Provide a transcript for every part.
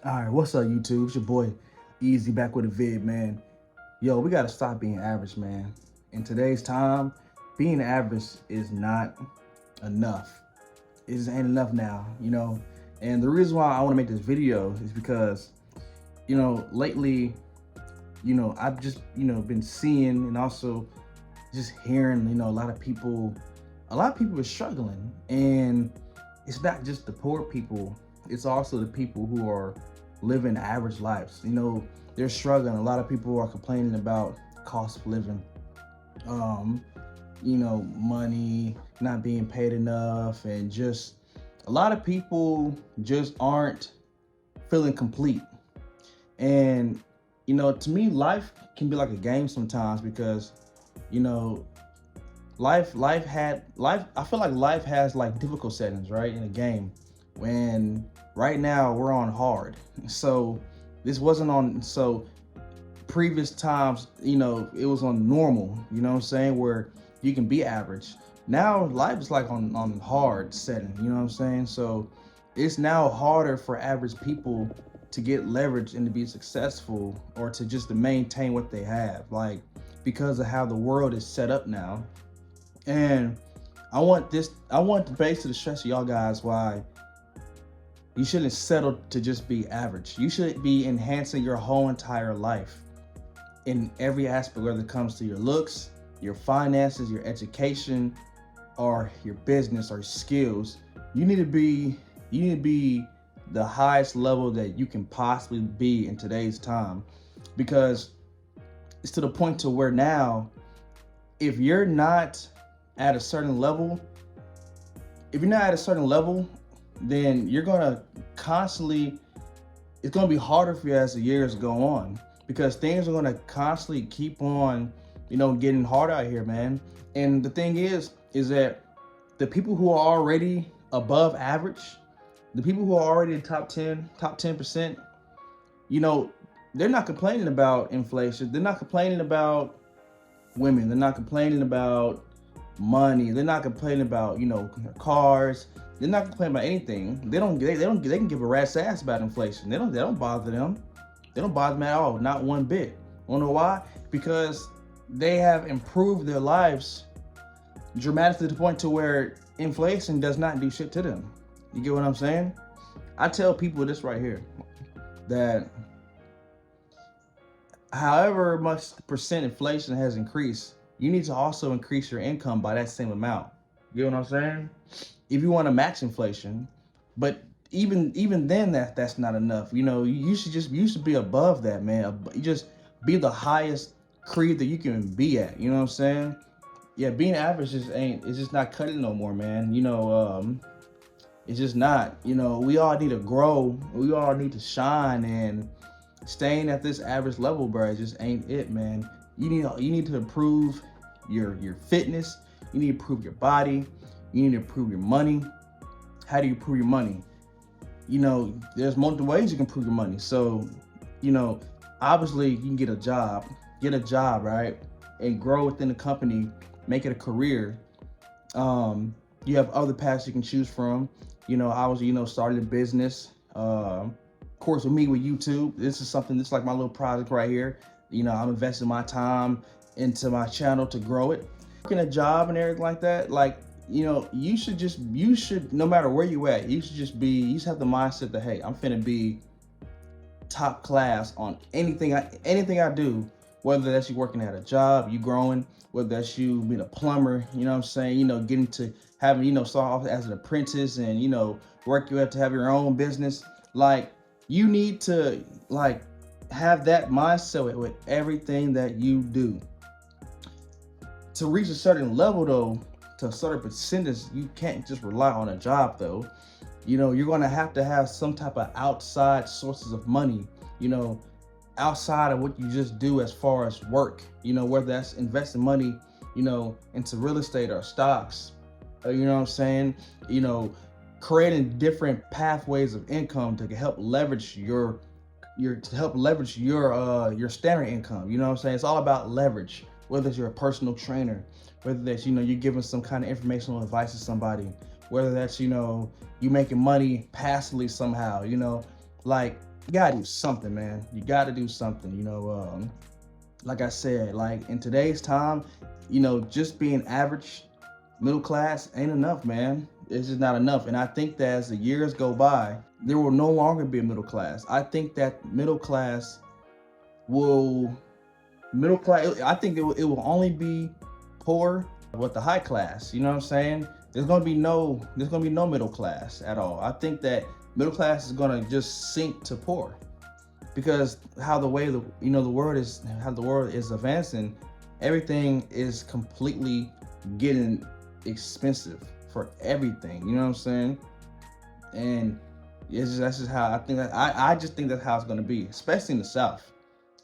All right, what's up, YouTube? It's your boy Easy back with a vid, man. Yo, we gotta stop being average, man. In today's time, being average is not enough. It just ain't enough now. And the reason why I want to make this video is because, lately, I've just, been seeing and also just hearing, a lot of people are struggling, and it's not just the poor people, it's also the people who are living average lives. They're struggling. A lot of people are complaining about cost of living, um money not being paid enough, and just a lot of people just aren't feeling complete. And to me, life can be like a game sometimes, because you know life I feel like life has like difficult settings, right, in a game. When right now we're on hard, so this wasn't on. So previous times, it was on normal, what I'm saying, where you can be average. Now life is like on hard setting, what I'm saying. So it's now harder for average people to get leverage and to be successful, or to just to maintain what they have, like, because of how the world is set up now. And I want to basically stress to y'all guys why you shouldn't settle to just be average. You should be enhancing your whole entire life in every aspect, whether it comes to your looks, your finances, your education, or your business or skills. You need to be the highest level that you can possibly be in today's time, because it's to the point to where now, if you're not at a certain level, if you're not at a certain level, then you're gonna constantly, it's gonna be harder for you as the years go on, because things are gonna constantly keep on, getting harder out here, man. And the thing is that the people who are already above average, the people who are already in top 10%, you know, they're not complaining about inflation. They're not complaining about women. They're not complaining about money. They're not complaining about, cars. They're not complaining about anything. They can give a rat's ass about inflation. They don't bother them. They don't bother them at all, not one bit. Wanna know why? Because they have improved their lives dramatically to the point to where inflation does not do shit to them. You get what I'm saying? I tell people this right here, that however much percent inflation has increased, you need to also increase your income by that same amount. You get what I'm saying? If you want to match inflation, but even then, that's not enough. You should be above that, man. You just be the highest creed that you can be at. You know what I'm saying? Yeah, being average just ain't. It's just not cutting no more, man. It's just not. We all need to grow. We all need to shine, and staying at this average level, bro, it just ain't it, man. You need to improve your fitness. You need to improve your body. You need to improve your money. How do you improve your money? There's multiple ways you can improve your money. So, obviously you can get a job, right? And grow within the company, make it a career. You have other paths you can choose from. I was, starting a business. Of course, with me with YouTube, this is like my little project right here. I'm investing my time into my channel to grow it. Working a job and everything like that, like, you should, no matter where you at, you should have the mindset that, hey, I'm finna be top class on anything I do, whether that's you working at a job, you growing, whether that's you being a plumber, you know what I'm saying, getting to having, start off as an apprentice and, work you up to have your own business. Like, you need to, like, have that mindset with everything that you do. To reach a certain level, though, to a certain percentage, you can't just rely on a job, though. You're gonna have to have some type of outside sources of money, outside of what you just do as far as work, whether that's investing money, into real estate or stocks, you know what I'm saying, creating different pathways of income to help leverage your standard income. You know what I'm saying? It's all about leverage. Whether it's you're a personal trainer, whether that's, you're giving some kind of informational advice to somebody, whether that's, you making money passively somehow, like, you gotta do something, man. You gotta do something. Like I said, like in today's time, just being average middle class ain't enough, man. It's just not enough. And I think that as the years go by, there will no longer be a middle class. I think that will middle class. I think it will only be poor with the high class. You know what I'm saying? There's gonna be no middle class at all. I think that middle class is gonna just sink to poor because how the way the world is advancing, everything is completely getting expensive for everything. You know what I'm saying? And that's just how I think that I just think that's how it's gonna be, especially in the South.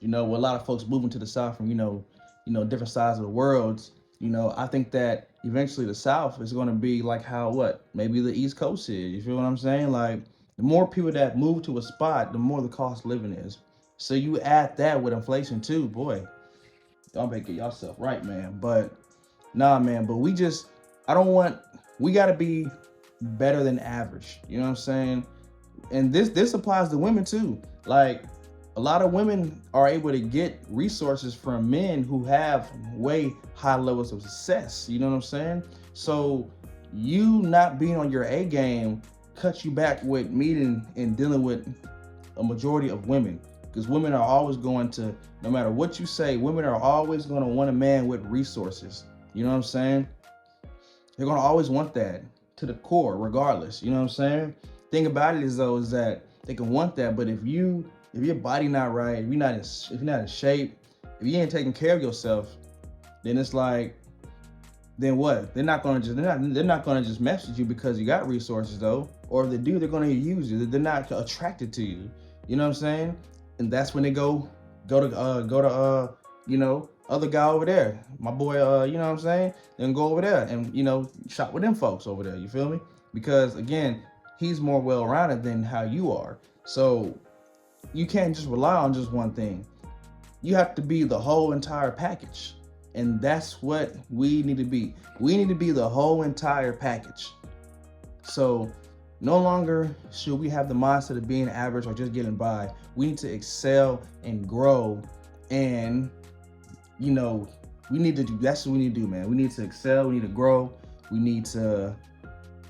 With a lot of folks moving to the South from different sides of the world. I think that eventually the South is gonna be like how what maybe the East Coast is. You feel what I'm saying? Like the more people that move to a spot, the more the cost of living is. So you add that with inflation too, boy. Y'all better get yourself right, man. But nah, man. But I don't want. We gotta be better than average. You know what I'm saying? And this applies to women too. Like a lot of women are able to get resources from men who have way high levels of success. You know what I'm saying? So you not being on your A game cuts you back with meeting and dealing with a majority of women. Because women are always going to, no matter what you say, women are always going to want a man with resources. You know what I'm saying? They're going to always want that to the core, regardless. You know what I'm saying? Thing about it is that they can want that, but if your body not right, if you're not in shape, if you ain't taking care of yourself, then it's like, then what? They're not gonna just mess with you because you got resources though. Or if they do, they're gonna use you. They're not attracted to you. You know what I'm saying? And that's when they go to other guy over there, my boy. You know what I'm saying? Then go over there and shop with them folks over there. You feel me? Because again, he's more well-rounded than how you are. So you can't just rely on just one thing. You have to be the whole entire package. And that's what we need to be. We need to be the whole entire package. So no longer should we have the mindset of being average or just getting by. We need to excel and grow. And, that's what we need to do, man. We need to excel. We need to grow. We need to,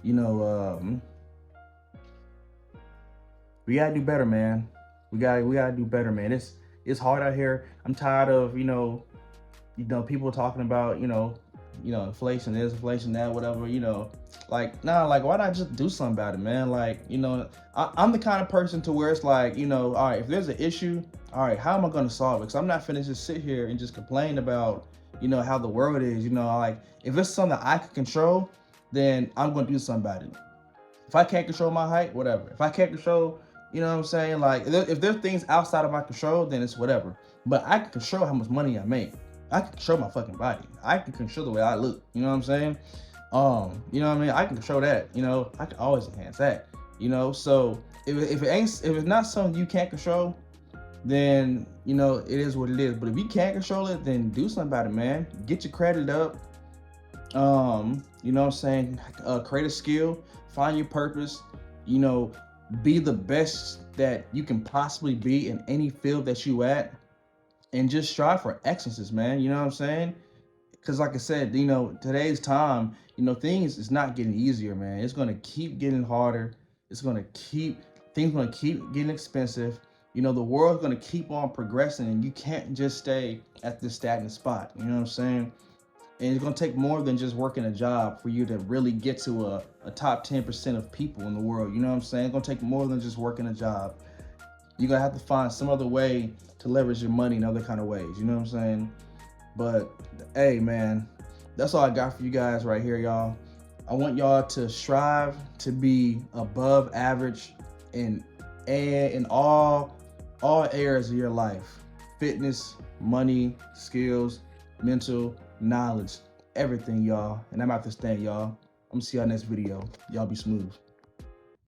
we gotta do better, man. We gotta do better, man. It's hard out here. I'm tired of people talking about inflation this, inflation that, whatever. Like why not just do something about it, man? Like I'm the kind of person to where it's like all right, if there's an issue, all right, how am I gonna solve it? Because I'm not finna just sit here and just complain about how the world is. Like if it's something I can control, then I'm gonna do something about it. If I can't control my height, whatever. If I can't control, what I'm saying? Like, if there's things outside of my control, then it's whatever. But I can control how much money I make. I can control my fucking body. I can control the way I look. You know what I'm saying? You know what I mean? I can control that. I can always enhance that. So if it's not something you can't control, then it is what it is. But if you can't control it, then do something about it, man. Get your credit up. You know what I'm saying? Create a skill, find your purpose, be the best that you can possibly be in any field that you at, and just strive for excellence, man. You know what I'm saying? Because like I said, today's time, things is not getting easier, man. It's gonna keep getting harder. Things gonna keep getting expensive. The world's gonna keep on progressing, and you can't just stay at this stagnant spot. You know what I'm saying? And it's gonna take more than just working a job for you to really get to a top 10% of people in the world. You know what I'm saying? It's gonna take more than just working a job. You're gonna have to find some other way to leverage your money in other kind of ways. You know what I'm saying? But hey, man, that's all I got for you guys right here, y'all. I want y'all to strive to be above average in all areas of your life: fitness, money, skills, mental, knowledge, everything, y'all. And I'm out this thing, y'all. I'm gonna see y'all next video. Y'all be smooth.